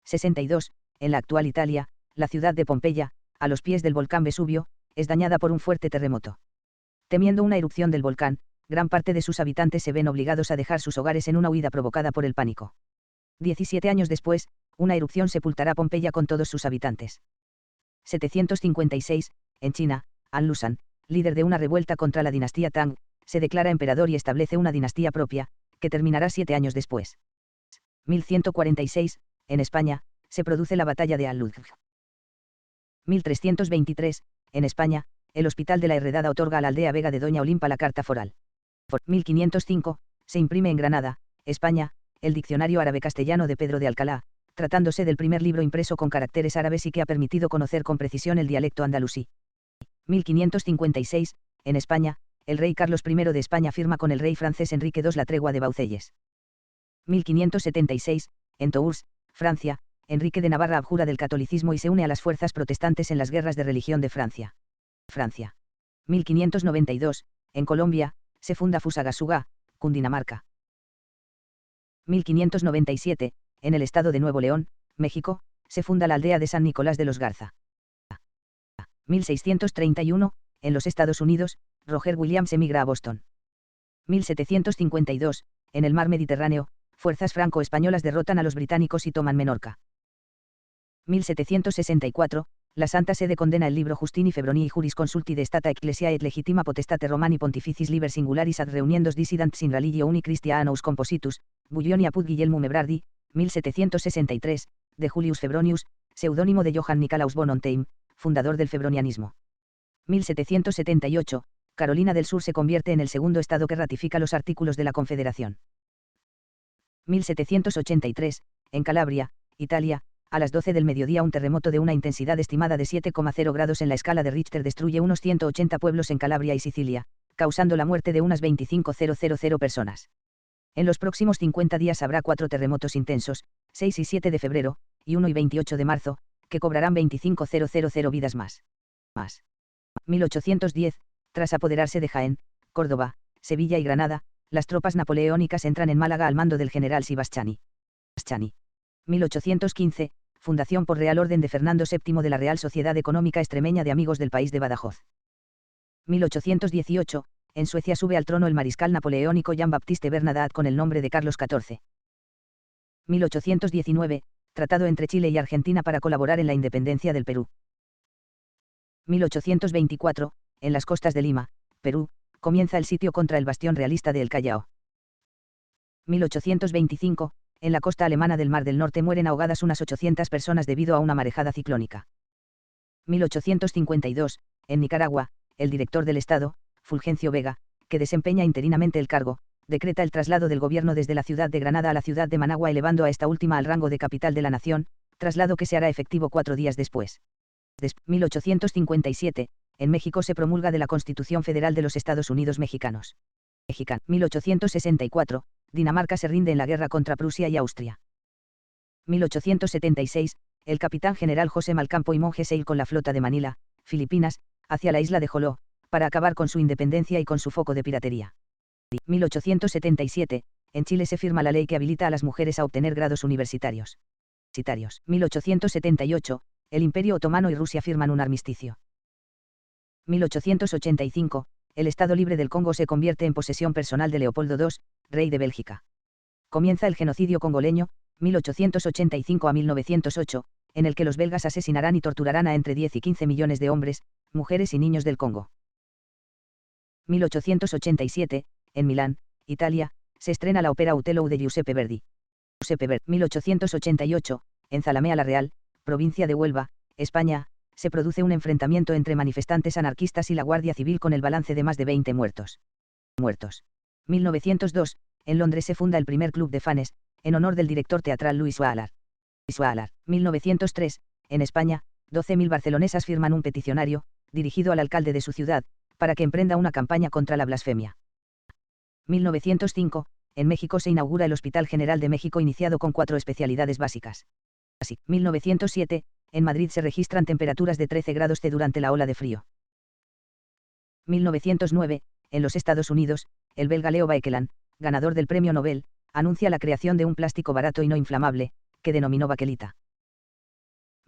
62. En la actual Italia, la ciudad de Pompeya, a los pies del volcán Vesubio, es dañada por un fuerte terremoto. Temiendo una erupción del volcán, gran parte de sus habitantes se ven obligados a dejar sus hogares en una huida provocada por el pánico. 17 años después, una erupción sepultará Pompeya con todos sus habitantes. 756. En China, An Lushan, líder de una revuelta contra la dinastía Tang, se declara emperador y establece una dinastía propia, que terminará 7 años después. 1146. En España, se produce la batalla de Al-Ludg. 1323. En España, el Hospital de la Herredada otorga a la aldea Vega de Doña Olimpa la carta foral. Por 1505, se imprime en Granada, España, el Diccionario Árabe-Castellano de Pedro de Alcalá, tratándose del primer libro impreso con caracteres árabes y que ha permitido conocer con precisión el dialecto andalusí. 1556, en España, el rey Carlos I de España firma con el rey francés Enrique II la tregua de Baucelles. 1576, en Tours, Francia, Enrique de Navarra abjura del catolicismo y se une a las fuerzas protestantes en las guerras de religión de Francia. 1592, en Colombia, se funda Fusagasugá, Cundinamarca. 1597, en el estado de Nuevo León, México, se funda la aldea de San Nicolás de los Garza. 1631, en los Estados Unidos, Roger Williams emigra a Boston. 1752, en el mar Mediterráneo, fuerzas franco-españolas derrotan a los británicos y toman Menorca. 1764, la Santa Sede condena el libro Justini Febroni Jurisconsulti de Stata Ecclesiae et Legitima Potestate Romani Pontificis Liber Singularis ad Reuniendos Dissidents in Religio Uni Christianus Compositus, Bullioni apud Guillermo Mebrardi, 1763, de Julius Febronius, seudónimo de Johann Nicolaus von Ontheim, fundador del febronianismo. 1778, Carolina del Sur se convierte en el segundo estado que ratifica los artículos de la Confederación. 1783, en Calabria, Italia, a las 12 del mediodía un terremoto de una intensidad estimada de 7,0 grados en la escala de Richter destruye unos 180 pueblos en Calabria y Sicilia, causando la muerte de unas 25.000 personas. En los próximos 50 días habrá 4 terremotos intensos, 6 y 7 de febrero, y 1 y 28 de marzo, que cobrarán 25.000 vidas más. 1810, tras apoderarse de Jaén, Córdoba, Sevilla y Granada, las tropas napoleónicas entran en Málaga al mando del general Sebastiani. 1815, fundación por Real Orden de Fernando VII de la Real Sociedad Económica Extremeña de Amigos del País de Badajoz. 1818, en Suecia sube al trono el mariscal napoleónico Jean-Baptiste Bernadotte con el nombre de Carlos XIV. 1819, tratado entre Chile y Argentina para colaborar en la independencia del Perú. 1824, en las costas de Lima, Perú, comienza el sitio contra el bastión realista de El Callao. 1825, en la costa alemana del Mar del Norte mueren ahogadas unas 800 personas debido a una marejada ciclónica. 1852, en Nicaragua, el director del Estado, Fulgencio Vega, que desempeña interinamente el cargo, decreta el traslado del gobierno desde la ciudad de Granada a la ciudad de Managua elevando a esta última al rango de capital de la nación, traslado que se hará efectivo 4 días después. 1857, en México se promulga de la Constitución Federal de los Estados Unidos Mexicanos. 1864, Dinamarca se rinde en la guerra contra Prusia y Austria. 1876, el capitán general José Malcampo y monje Seil con la flota de Manila, Filipinas, hacia la isla de Joló, para acabar con su independencia y con su foco de piratería. 1877, en Chile se firma la ley que habilita a las mujeres a obtener grados universitarios. 1878, el Imperio Otomano y Rusia firman un armisticio. 1885, el Estado Libre del Congo se convierte en posesión personal de Leopoldo II, rey de Bélgica. Comienza el genocidio congoleño, 1885 a 1908, en el que los belgas asesinarán y torturarán a entre 10 y 15 millones de hombres, mujeres y niños del Congo. 1887, en Milán, Italia, se estrena la ópera Othello de Giuseppe Verdi. 1888, en Zalamea la Real, provincia de Huelva, España, se produce un enfrentamiento entre manifestantes anarquistas y la Guardia Civil con el balance de más de 20 muertos. 1902, en Londres se funda el primer club de fanes, en honor del director teatral Luis Wallard. 1903, en España, 12.000 barcelonesas firman un peticionario, dirigido al alcalde de su ciudad, para que emprenda una campaña contra la blasfemia. 1905, en México se inaugura el Hospital General de México iniciado con 4 especialidades básicas. 1907, en Madrid se registran temperaturas de 13 grados C durante la ola de frío. 1909, en los Estados Unidos, el belga Leo Baekeland, ganador del Premio Nobel, anuncia la creación de un plástico barato y no inflamable, que denominó baquelita.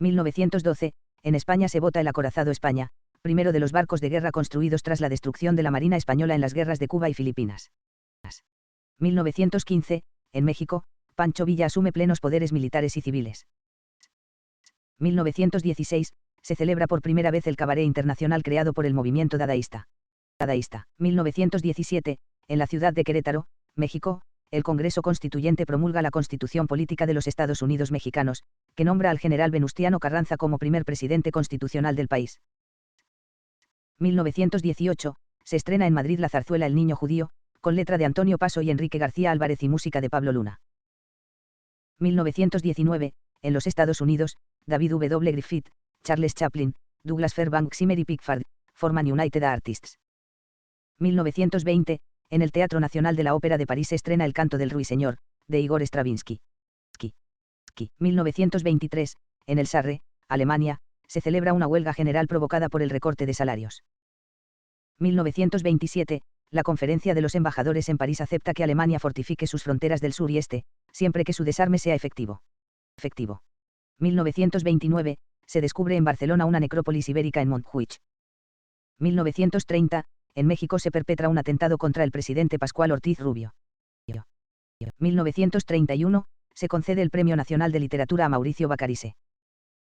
1912, en España se vota el acorazado España, primero de los barcos de guerra construidos tras la destrucción de la Marina Española en las guerras de Cuba y Filipinas. 1915, en México, Pancho Villa asume plenos poderes militares y civiles. 1916, se celebra por primera vez el cabaret internacional creado por el movimiento dadaísta. 1917, en la ciudad de Querétaro, México, el Congreso Constituyente promulga la Constitución Política de los Estados Unidos Mexicanos, que nombra al general Venustiano Carranza como primer presidente constitucional del país. 1918, se estrena en Madrid la zarzuela El Niño Judío, con letra de Antonio Paso y Enrique García Álvarez y música de Pablo Luna. 1919, en los Estados Unidos, David W. Griffith, Charles Chaplin, Douglas Fairbanks y Mary Pickford forman United Artists. 1920, en el Teatro Nacional de la Ópera de París se estrena El Canto del Ruiseñor, de Igor Stravinsky. 1923, en el Sarre, Alemania, se celebra una huelga general provocada por el recorte de salarios. 1927, la Conferencia de los Embajadores en París acepta que Alemania fortifique sus fronteras del sur y este, siempre que su desarme sea efectivo. 1929, se descubre en Barcelona una necrópolis ibérica en Montjuïc. 1930, en México se perpetra un atentado contra el presidente Pascual Ortiz Rubio. 1931, se concede el Premio Nacional de Literatura a Mauricio Bacarise.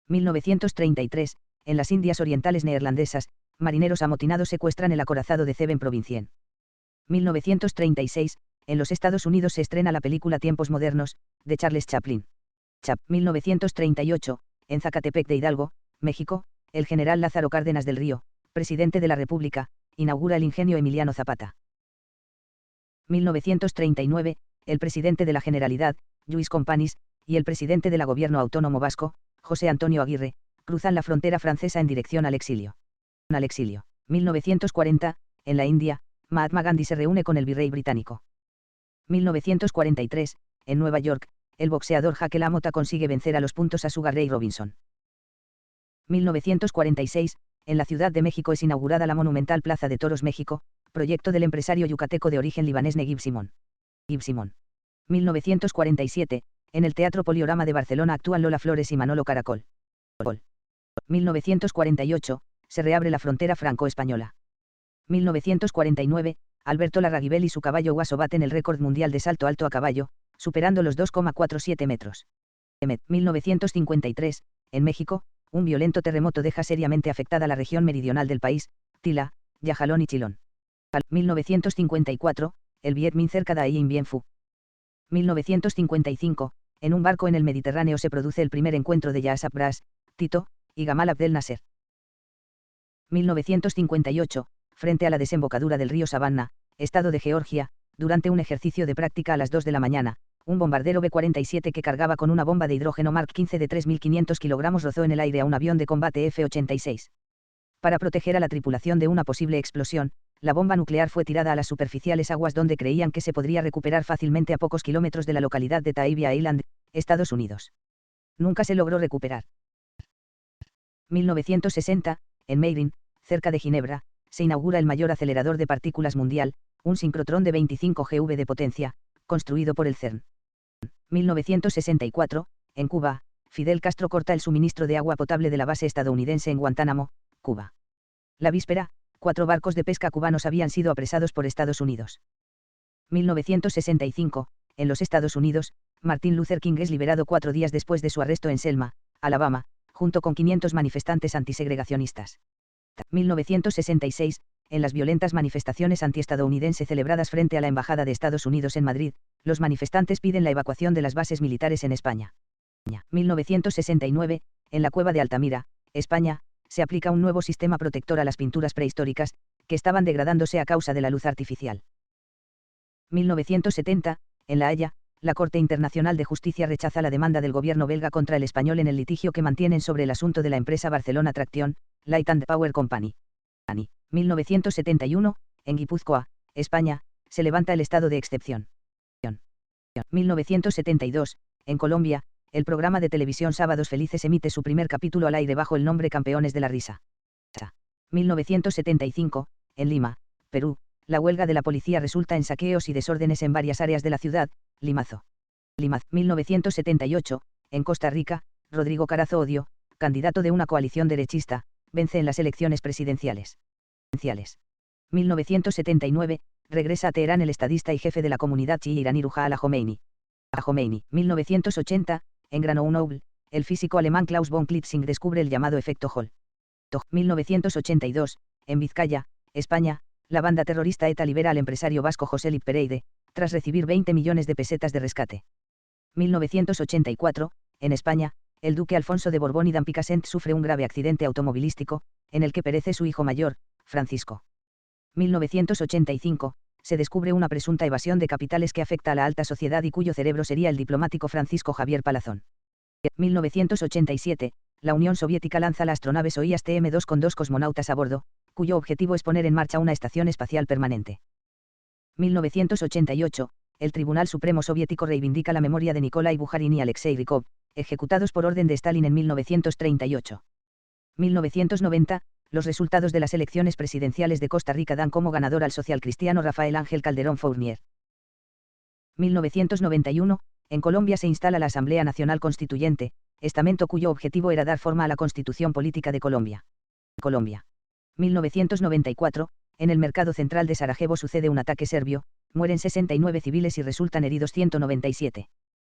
1933, en las Indias Orientales Neerlandesas, marineros amotinados secuestran el acorazado de Zeven-Provincien. 1936, en los Estados Unidos se estrena la película Tiempos Modernos, de Charles Chaplin. 1938, en Zacatepec de Hidalgo, México, el general Lázaro Cárdenas del Río, presidente de la República, inaugura el ingenio Emiliano Zapata. 1939, el presidente de la Generalidad, Lluís Companys, y el presidente del Gobierno Autónomo Vasco, José Antonio Aguirre, cruzan la frontera francesa en dirección al exilio. 1940, en la India, Mahatma Gandhi se reúne con el virrey británico. 1943, en Nueva York, el boxeador Jaque LaMotta consigue vencer a los puntos a Sugar Ray Robinson. 1946, en la Ciudad de México es inaugurada la monumental Plaza de Toros México, proyecto del empresario yucateco de origen libanés Neguib Simón. 1947, en el Teatro Poliorama de Barcelona actúan Lola Flores y Manolo Caracol. 1948, se reabre la frontera franco-española. 1949, Alberto Larraguibel y su caballo Guaso baten el récord mundial de salto alto a caballo, superando los 2,47 metros. 1953, en México, un violento terremoto deja seriamente afectada la región meridional del país, Tila, Yajalón y Chilón. 1954, el Viet Minh cerca de Dien Bien Phu. 1955, en un barco en el Mediterráneo se produce el primer encuentro de Yasser Bras, Tito, y Gamal Abdel Nasser. 1958, frente a la desembocadura del río Savannah, estado de Georgia, durante un ejercicio de práctica a las 2 de la mañana, un bombardero B-47 que cargaba con una bomba de hidrógeno Mark 15 de 3.500 kilogramos rozó en el aire a un avión de combate F-86. Para proteger a la tripulación de una posible explosión, la bomba nuclear fue tirada a las superficiales aguas donde creían que se podría recuperar fácilmente a pocos kilómetros de la localidad de Tybee Island, Estados Unidos. Nunca se logró recuperar. 1960, en Meyrin, cerca de Ginebra, se inaugura el mayor acelerador de partículas mundial, un sincrotrón de 25 GeV de potencia, construido por el CERN. 1964, en Cuba, Fidel Castro corta el suministro de agua potable de la base estadounidense en Guantánamo, Cuba. La víspera, 4 barcos de pesca cubanos habían sido apresados por Estados Unidos. 1965, en los Estados Unidos, Martin Luther King es liberado 4 días después de su arresto en Selma, Alabama, junto con 500 manifestantes antisegregacionistas. 1966, en las violentas manifestaciones antiestadounidenses celebradas frente a la Embajada de Estados Unidos en Madrid, los manifestantes piden la evacuación de las bases militares en España. 1969, en la cueva de Altamira, España, se aplica un nuevo sistema protector a las pinturas prehistóricas, que estaban degradándose a causa de la luz artificial. 1970, en La Haya, la Corte Internacional de Justicia rechaza la demanda del gobierno belga contra el español en el litigio que mantienen sobre el asunto de la empresa Barcelona Traction, Light and Power Company. 1971, en Guipúzcoa, España, se levanta el estado de excepción. 1972, en Colombia, el programa de televisión Sábados Felices emite su primer capítulo al aire bajo el nombre Campeones de la Risa. 1975, en Lima, Perú, la huelga de la policía resulta en saqueos y desórdenes en varias áreas de la ciudad, Limazo. 1978, en Costa Rica, Rodrigo Carazo Odio, candidato de una coalición derechista, vence en las elecciones presidenciales. 1979, regresa a Teherán el estadista y jefe de la comunidad chií iraní Ruhollah Jomeini. 1980, en Grenoble, el físico alemán Klaus von Klitzing descubre el llamado efecto Hall. 1982, en Vizcaya, España, la banda terrorista ETA libera al empresario vasco José Lip Pereide, tras recibir 20 millones de pesetas de rescate. 1984, en España, el duque Alfonso de Borbón y Dampicasent sufre un grave accidente automovilístico, en el que perece su hijo mayor, Francisco. 1985, se descubre una presunta evasión de capitales que afecta a la alta sociedad y cuyo cerebro sería el diplomático Francisco Javier Palazón. 1987, la Unión Soviética lanza la astronave Soyuz TM-2 con 2 cosmonautas a bordo, cuyo objetivo es poner en marcha una estación espacial permanente. 1988, el Tribunal Supremo Soviético reivindica la memoria de Nikolai Bukharin y Alexei Rykov, ejecutados por orden de Stalin en 1938. 1990, los resultados de las elecciones presidenciales de Costa Rica dan como ganador al socialcristiano Rafael Ángel Calderón Fournier. 1991, en Colombia se instala la Asamblea Nacional Constituyente, estamento cuyo objetivo era dar forma a la Constitución Política de Colombia. 1994, en el mercado central de Sarajevo sucede un ataque serbio, mueren 69 civiles y resultan heridos 197.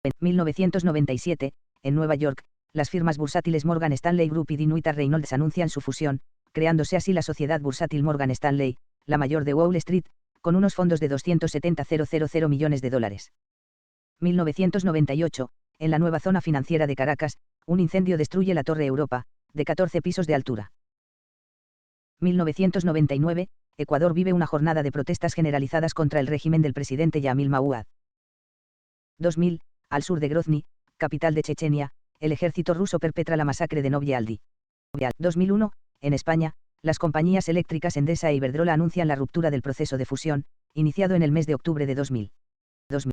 En 1997, en Nueva York, las firmas bursátiles Morgan Stanley Group y Deloitte Reynolds anuncian su fusión, creándose así la sociedad bursátil Morgan Stanley, la mayor de Wall Street, con unos fondos de 270.000 millones de dólares. 1998, en la nueva zona financiera de Caracas, un incendio destruye la Torre Europa, de 14 pisos de altura. 1999, Ecuador vive una jornada de protestas generalizadas contra el régimen del presidente Yamil Mahuad. 2000, al sur de Grozny, capital de Chechenia, el ejército ruso perpetra la masacre de Novye Aldi. 2001, en España, las compañías eléctricas Endesa e Iberdrola anuncian la ruptura del proceso de fusión, iniciado en el mes de octubre de 2000.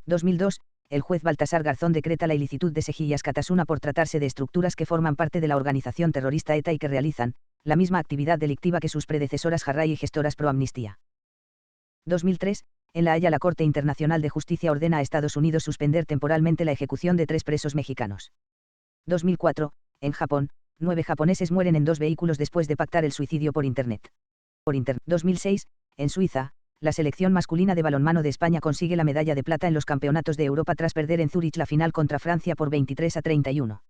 2002, el juez Baltasar Garzón decreta la ilicitud de Sejillas Catasuna por tratarse de estructuras que forman parte de la organización terrorista ETA y que realizan la misma actividad delictiva que sus predecesoras Jarray y gestoras pro amnistía. 2003, en La Haya la Corte Internacional de Justicia ordena a Estados Unidos suspender temporalmente la ejecución de 3 presos mexicanos. 2004, en Japón, 9 japoneses mueren en 2 vehículos después de pactar el suicidio por Internet. 2006, en Suiza, la selección masculina de balonmano de España consigue la medalla de plata en los campeonatos de Europa tras perder en Zúrich la final contra Francia por 23-31.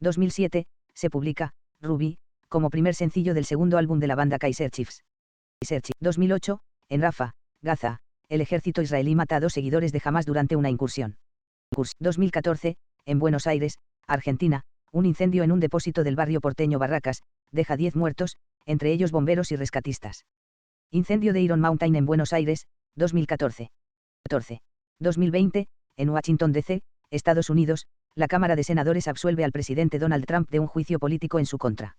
2007, se publica Ruby, como primer sencillo del segundo álbum de la banda Kaiser Chiefs. 2008, en Rafah, Gaza, el ejército israelí mata a 2 seguidores de Hamas durante una incursión. 2014, en Buenos Aires, Argentina, un incendio en un depósito del barrio porteño Barracas, deja 10 muertos, entre ellos bomberos y rescatistas. Incendio de Iron Mountain en Buenos Aires, 2014. 2020, en Washington D.C., Estados Unidos, la Cámara de Senadores absuelve al presidente Donald Trump de un juicio político en su contra.